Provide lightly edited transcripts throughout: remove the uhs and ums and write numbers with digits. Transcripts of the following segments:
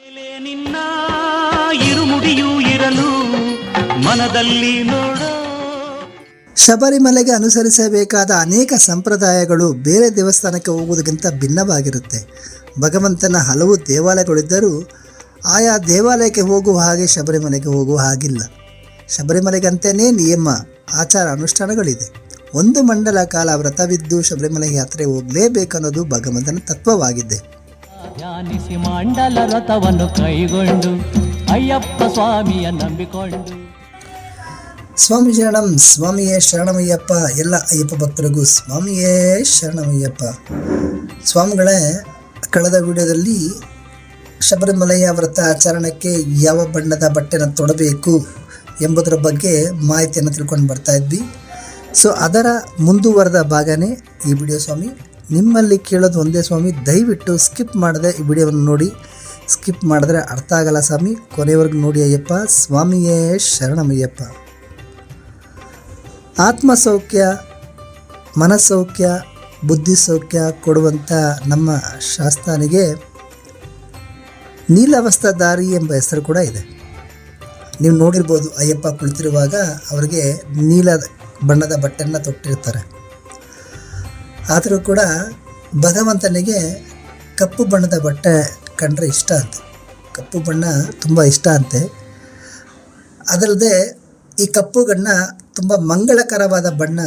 ನಿನ್ನ ಇರುಮುಡಿಯೂ ಇರಲು ಮನದಲ್ಲಿ ನೋಡ. ಶಬರಿಮಲೆಗೆ ಅನುಸರಿಸಬೇಕಾದ ಅನೇಕ ಸಂಪ್ರದಾಯಗಳು ಬೇರೆ ದೇವಸ್ಥಾನಕ್ಕೆ ಹೋಗುವುದಕ್ಕಿಂತ ಭಿನ್ನವಾಗಿರುತ್ತೆ. ಭಗವಂತನ ಹಲವು ದೇವಾಲಯಗಳಿದ್ದರೂ ಆಯಾ ದೇವಾಲಯಕ್ಕೆ ಹೋಗುವ ಹಾಗೆ ಶಬರಿಮಲೆಗೆ ಹೋಗುವ ಹಾಗಿಲ್ಲ. ಶಬರಿಮಲೆಗಂತೆಯೇ ನಿಯಮ, ಆಚಾರ, ಅನುಷ್ಠಾನಗಳಿದೆ. ಒಂದು ಮಂಡಲ ಕಾಲ ವ್ರತವಿದ್ದು ಶಬರಿಮಲೆ ಯಾತ್ರೆ ಹೋಗಲೇಬೇಕನ್ನೋದು ಭಗವಂತನ ತತ್ವವಾಗಿದೆ. ಧ್ಯಾನಿಸಿ ಮಂಡಲ ವ್ರತವನ್ನು ಕೈಗೊಂಡು ಅಯ್ಯಪ್ಪ ಸ್ವಾಮಿಯ ನಂಬಿಕೊಂಡು. ಸ್ವಾಮಿ ಶರಣಂ, ಸ್ವಾಮಿಯೇ ಶರಣಮಯ್ಯಪ್ಪ. ಎಲ್ಲ ಅಯ್ಯಪ್ಪ ಭಕ್ತರಿಗೂ ಸ್ವಾಮಿಯೇ ಶರಣಮಯ್ಯಪ್ಪ. ಸ್ವಾಮಿಗಳೇ, ಕಳೆದ ವಿಡಿಯೋದಲ್ಲಿ ಶಬರಿಮಲೆಯ ವ್ರತ ಆಚರಣೆಗೆ ಯಾವ ಬಣ್ಣದ ಬಟ್ಟೆನ ತೊಡಬೇಕು ಎಂಬುದರ ಬಗ್ಗೆ ಮಾಹಿತಿಯನ್ನು ತಿಳ್ಕೊಂಡು ಬರ್ತಾ ಇದ್ವಿ. ಸೊ ಅದರ ಮುಂದುವರೆದ ಭಾಗನೇ ಈ ವಿಡಿಯೋ ಸ್ವಾಮಿ. ನಿಮ್ಮಲ್ಲಿ ಕೇಳೋದು ಒಂದೇ ಸ್ವಾಮಿ, ದಯವಿಟ್ಟು ಸ್ಕಿಪ್ ಮಾಡದೆ ಈ ವಿಡಿಯೋವನ್ನು ನೋಡಿ. ಸ್ಕಿಪ್ ಮಾಡಿದ್ರೆ ಅರ್ಥ ಆಗಲ್ಲ ಸ್ವಾಮಿ, ಕೊನೆವರೆಗೂ ನೋಡಿ ಅಯ್ಯಪ್ಪ. ಸ್ವಾಮಿಯೇ ಶರಣಮಯ್ಯಪ್ಪ. ಆತ್ಮಸೌಖ್ಯ, ಮನಸ್ಸೌಖ್ಯ, ಬುದ್ಧಿ ಸೌಖ್ಯ ಕೊಡುವಂಥ ನಮ್ಮ ಶಾಸ್ತಾನಿಗೆ ನೀಲವಸ್ತ್ರಧಾರಿ ಎಂಬ ಹೆಸರು ಕೂಡ ಇದೆ. ನೀವು ನೋಡಿರ್ಬೋದು, ಅಯ್ಯಪ್ಪ ಕುಳಿತಿರುವಾಗ ಅವರಿಗೆ ನೀಲ ಬಣ್ಣದ ಬಟ್ಟೆಯನ್ನು ತೊಟ್ಟಿರ್ತಾರೆ. ಆದರೂ ಕೂಡ ಭಗವಂತನಿಗೆ ಕಪ್ಪು ಬಣ್ಣದ ಬಟ್ಟೆ ಕಂಡ್ರೆ ಇಷ್ಟ ಅಂತೆ. ಕಪ್ಪು ಬಣ್ಣ ತುಂಬ ಇಷ್ಟ ಅಂತೆ. ಅದಲ್ಲದೆ ಈ ಕಪ್ಪು ಬಣ್ಣ ತುಂಬ ಮಂಗಳಕರವಾದ ಬಣ್ಣ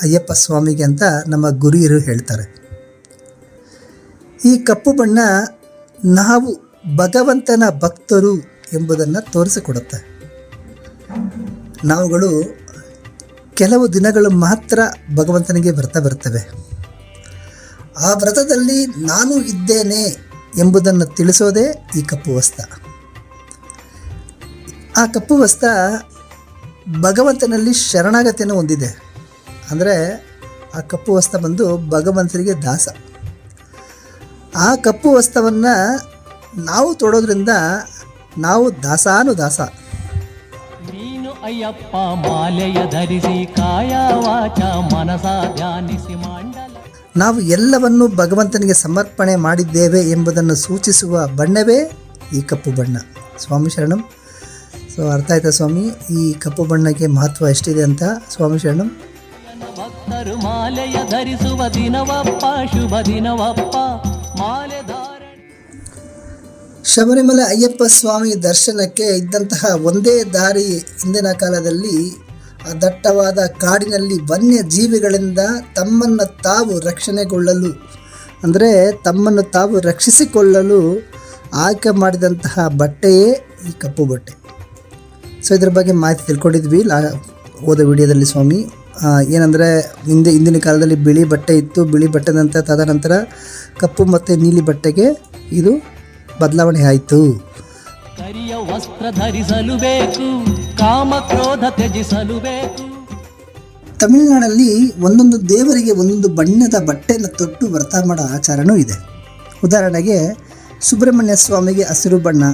ಅಯ್ಯಪ್ಪ ಸ್ವಾಮಿಗೆ ಅಂತ ನಮ್ಮ ಗುರಿಯರು ಹೇಳ್ತಾರೆ. ಈ ಕಪ್ಪು ಬಣ್ಣ ನಾವು ಭಗವಂತನ ಭಕ್ತರು ಎಂಬುದನ್ನು ತೋರಿಸಿಕೊಡುತ್ತೆ. ನಾವುಗಳು ಕೆಲವು ದಿನಗಳು ಮಾತ್ರ ಭಗವಂತನಿಗೆ ವ್ರತ ಬರ್ತವೆ. ಆ ವ್ರತದಲ್ಲಿ ನಾನು ಇದ್ದೇನೆ ಎಂಬುದನ್ನು ತಿಳಿಸೋದೇ ಈ ಕಪ್ಪು ವಸ್ತ್ರ. ಆ ಕಪ್ಪು ವಸ್ತ್ರ ಭಗವಂತನಲ್ಲಿ ಶರಣಾಗತಿಯನ್ನು ಹೊಂದಿದೆ. ಅಂದರೆ ಆ ಕಪ್ಪು ವಸ್ತ್ರ ಬಂದು ಭಗವಂತನಿಗೆ ದಾಸ. ಆ ಕಪ್ಪು ವಸ್ತ್ರವನ್ನು ನಾವು ತೊಡೋದ್ರಿಂದ ನಾವು ದಾಸಾನುದಾಸ. ನೀನು ಅಯ್ಯಪ್ಪ ಮಾಲೆಯ ಧರಿಸಿ ಕಾಯ ವಾಚ ಮನಸ ಧ್ಯಾನಿಸಿ ಮಂಡಲ. ನಾವು ಎಲ್ಲವನ್ನು ಭಗವಂತನಿಗೆ ಸಮರ್ಪಣೆ ಮಾಡಿದ್ದೇವೆ ಎಂಬುದನ್ನು ಸೂಚಿಸುವ ಬಣ್ಣವೇ ಈ ಕಪ್ಪು ಬಣ್ಣ. ಸ್ವಾಮಿ ಶರಣಂ. ಸೊ ಅರ್ಥ ಆಯ್ತಾ ಸ್ವಾಮಿ ಈ ಕಪ್ಪು ಬಣ್ಣಕ್ಕೆ ಮಹತ್ವ ಎಷ್ಟಿದೆ ಅಂತ? ಸ್ವಾಮಿ ಶರಣಂ. ಭಕ್ತರು ಮಾಲೆಯ ಧರಿಸುವ ದಿನವಪ್ಪ, ಶುಭ ದಿನವಪ್ಪ ಮಾಲೆ ಧಾರಣೆ. ಶಬರಿಮಲೆ ಅಯ್ಯಪ್ಪ ಸ್ವಾಮಿ ದರ್ಶನಕ್ಕೆ ಇದ್ದಂತಹ ಒಂದೇ ದಾರಿ ಹಿಂದಿನ ಕಾಲದಲ್ಲಿ ಆ ದಟ್ಟವಾದ ಕಾಡಿನಲ್ಲಿ ವನ್ಯ ಜೀವಿಗಳಿಂದ ತಮ್ಮನ್ನು ತಾವು ರಕ್ಷಣೆಗೊಳ್ಳಲು, ಅಂದರೆ ತಮ್ಮನ್ನು ತಾವು ರಕ್ಷಿಸಿಕೊಳ್ಳಲು ಆಯ್ಕೆ ಮಾಡಿದಂತಹ ಬಟ್ಟೆಯೇ ಈ ಕಪ್ಪು ಬಟ್ಟೆ. ಸೊ ಇದ್ರ ಬಗ್ಗೆ ಮಾಹಿತಿ ತಿಳ್ಕೊಂಡಿದ್ವಿ ಹೋದ ವಿಡಿಯೋದಲ್ಲಿ ಸ್ವಾಮಿ. ಏನಂದರೆ ಹಿಂದಿನ ಕಾಲದಲ್ಲಿ ಬಿಳಿ ಬಟ್ಟೆ ಇತ್ತು. ಬಿಳಿ ಬಟ್ಟೆ ನಂತರ ತದನಂತರ ಕಪ್ಪು ಮತ್ತು ನೀಲಿ ಬಟ್ಟೆಗೆ ಇದು ಬದಲಾವಣೆ ಆಯಿತು. ಕರಿಯ ವಸ್ತ್ರ ಧರಿಸಲು ಬೇಕು, ಕಾಮ ಕ್ರೋಧ ತ್ಯಜಿಸಲು ಬೇಕು. ತಮಿಳುನಾಡಲ್ಲಿ ಒಂದೊಂದು ದೇವರಿಗೆ ಒಂದೊಂದು ಬಣ್ಣದ ಬಟ್ಟೆಯನ್ನು ತೊಟ್ಟು ವ್ರತ ಮಾಡೋ ಆಚಾರನೂ ಇದೆ. ಉದಾಹರಣೆಗೆ ಸುಬ್ರಹ್ಮಣ್ಯ ಸ್ವಾಮಿಗೆ ಹಸಿರು ಬಣ್ಣ,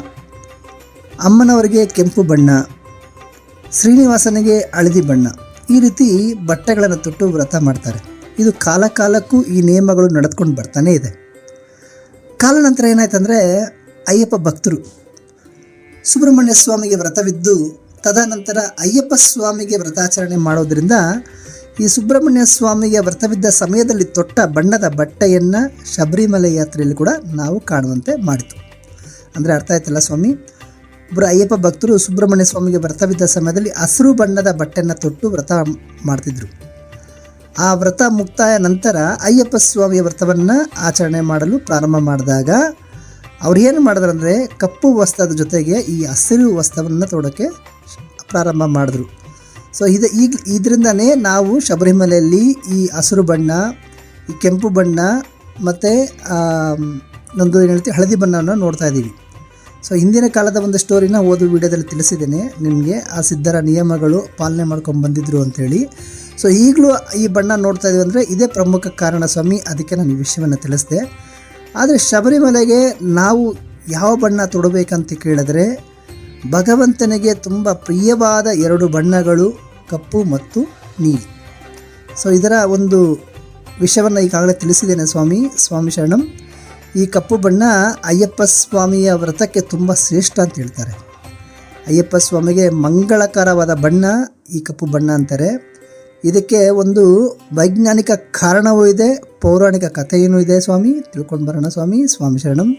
ಅಮ್ಮನವರಿಗೆ ಕೆಂಪು ಬಣ್ಣ, ಶ್ರೀನಿವಾಸನಿಗೆ ಹಳದಿ ಬಣ್ಣ. ಈ ರೀತಿ ಬಟ್ಟೆಗಳನ್ನು ತೊಟ್ಟು ವ್ರತ ಮಾಡ್ತಾರೆ. ಇದು ಕಾಲಕ್ಕೂ ಈ ನಿಯಮಗಳು ನಡೆದುಕೊಂಡು ಬರ್ತಾನೆ ಇದೆ. ಕಾಲಾನಂತರ ಏನಾಯ್ತಂದರೆ ಅಯ್ಯಪ್ಪ ಭಕ್ತರು ಸುಬ್ರಹ್ಮಣ್ಯ ಸ್ವಾಮಿಗೆ ವ್ರತವಿದ್ದು ತದನಂತರ ಅಯ್ಯಪ್ಪ ಸ್ವಾಮಿಗೆ ವ್ರತಾಚರಣೆ ಮಾಡೋದ್ರಿಂದ ಈ ಸುಬ್ರಹ್ಮಣ್ಯ ಸ್ವಾಮಿಗೆ ವ್ರತವಿದ್ದ ಸಮಯದಲ್ಲಿ ತೊಟ್ಟ ಬಣ್ಣದ ಬಟ್ಟೆಯನ್ನು ಶಬರಿಮಲೆ ಯಾತ್ರೆಯಲ್ಲಿ ಕೂಡ ನಾವು ಕಾಣುವಂತೆ ಮಾಡಿತು. ಅಂದರೆ ಅರ್ಥ ಆಯ್ತಲ್ಲ ಸ್ವಾಮಿ? ಒಬ್ಬರು ಅಯ್ಯಪ್ಪ ಭಕ್ತರು ಸುಬ್ರಹ್ಮಣ್ಯ ಸ್ವಾಮಿಗೆ ವ್ರತವಿದ್ದ ಸಮಯದಲ್ಲಿ ಹಸಿರು ಬಣ್ಣದ ಬಟ್ಟೆಯನ್ನು ತೊಟ್ಟು ವ್ರತ ಮಾಡ್ತಿದ್ರು. ಆ ವ್ರತ ಮುಕ್ತಾಯ ನಂತರ ಅಯ್ಯಪ್ಪ ಸ್ವಾಮಿಯ ವ್ರತವನ್ನು ಆಚರಣೆ ಮಾಡಲು ಪ್ರಾರಂಭ ಮಾಡಿದಾಗ ಅವ್ರು ಏನು ಮಾಡಿದ್ರಂದರೆ ಕಪ್ಪು ವಸ್ತ್ರದ ಜೊತೆಗೆ ಈ ಹಸಿರು ವಸ್ತ್ರವನ್ನು ತೊಡೋಕ್ಕೆ ಪ್ರಾರಂಭ ಮಾಡಿದ್ರು. ಸೊ ಇದರಿಂದನೇ ನಾವು ಶಬರಿಮಲೆಯಲ್ಲಿ ಈ ಹಸಿರು ಬಣ್ಣ, ಈ ಕೆಂಪು ಬಣ್ಣ ಮತ್ತು ನಮ್ಮದು ಏನು ಹೇಳ್ತೀವಿ ಹಳದಿ ಬಣ್ಣವನ್ನು ನೋಡ್ತಾ ಇದ್ದೀವಿ. ಸೊ ಹಿಂದಿನ ಕಾಲದ ಒಂದು ಸ್ಟೋರಿನ ಓದು ವಿಡಿಯೋದಲ್ಲಿ ತಿಳಿಸಿದ್ದೇನೆ ನಿಮಗೆ. ಆ ಸಿದ್ಧರ ನಿಯಮಗಳು ಪಾಲನೆ ಮಾಡ್ಕೊಂಡು ಬಂದಿದ್ದರು ಅಂಥೇಳಿ. ಸೊ ಈಗಲೂ ಈ ಬಣ್ಣ ನೋಡ್ತಾ ಇದ್ದೀವಿ ಅಂದರೆ ಇದೇ ಪ್ರಮುಖ ಕಾರಣ ಸ್ವಾಮಿ. ಅದಕ್ಕೆ ನಾನು ಈ ವಿಷಯವನ್ನು ತಿಳಿಸಿದೆ. ಆದರೆ ಶಬರಿಮಲೆಗೆ ನಾವು ಯಾವ ಬಣ್ಣ ತೊಡಬೇಕಂತ ಕೇಳಿದ್ರೆ ಭಗವಂತನಿಗೆ ತುಂಬ ಪ್ರಿಯವಾದ 2 ಬಣ್ಣಗಳು ಕಪ್ಪು ಮತ್ತು ನೀಲಿ. ಸೊ ಇದರ ಒಂದು ವಿಷಯವನ್ನು ಈಗಾಗಲೇ ತಿಳಿಸಿದ್ದೇನೆ ಸ್ವಾಮಿ. ಸ್ವಾಮಿ ಶರಣಂ. ಈ ಕಪ್ಪು ಬಣ್ಣ ಅಯ್ಯಪ್ಪ ಸ್ವಾಮಿಯ ವ್ರತಕ್ಕೆ ತುಂಬ ಶ್ರೇಷ್ಠ ಅಂತ ಹೇಳ್ತಾರೆ. ಅಯ್ಯಪ್ಪ ಸ್ವಾಮಿಗೆ ಮಂಗಳಕರವಾದ ಬಣ್ಣ ಈ ಕಪ್ಪು ಬಣ್ಣ ಅಂತಾರೆ. ಇದಕ್ಕೆ ಒಂದು ವೈಜ್ಞಾನಿಕ ಕಾರಣವೂ ಇದೆ, ಪೌರಾಣಿಕ ಕಥೆಯೂ ಇದೆ. ಸ್ವಾಮಿ ತಿಳ್ಕೊಂಡು ಬರೋಣ. ಸ್ವಾಮಿ ಶರಣಂ.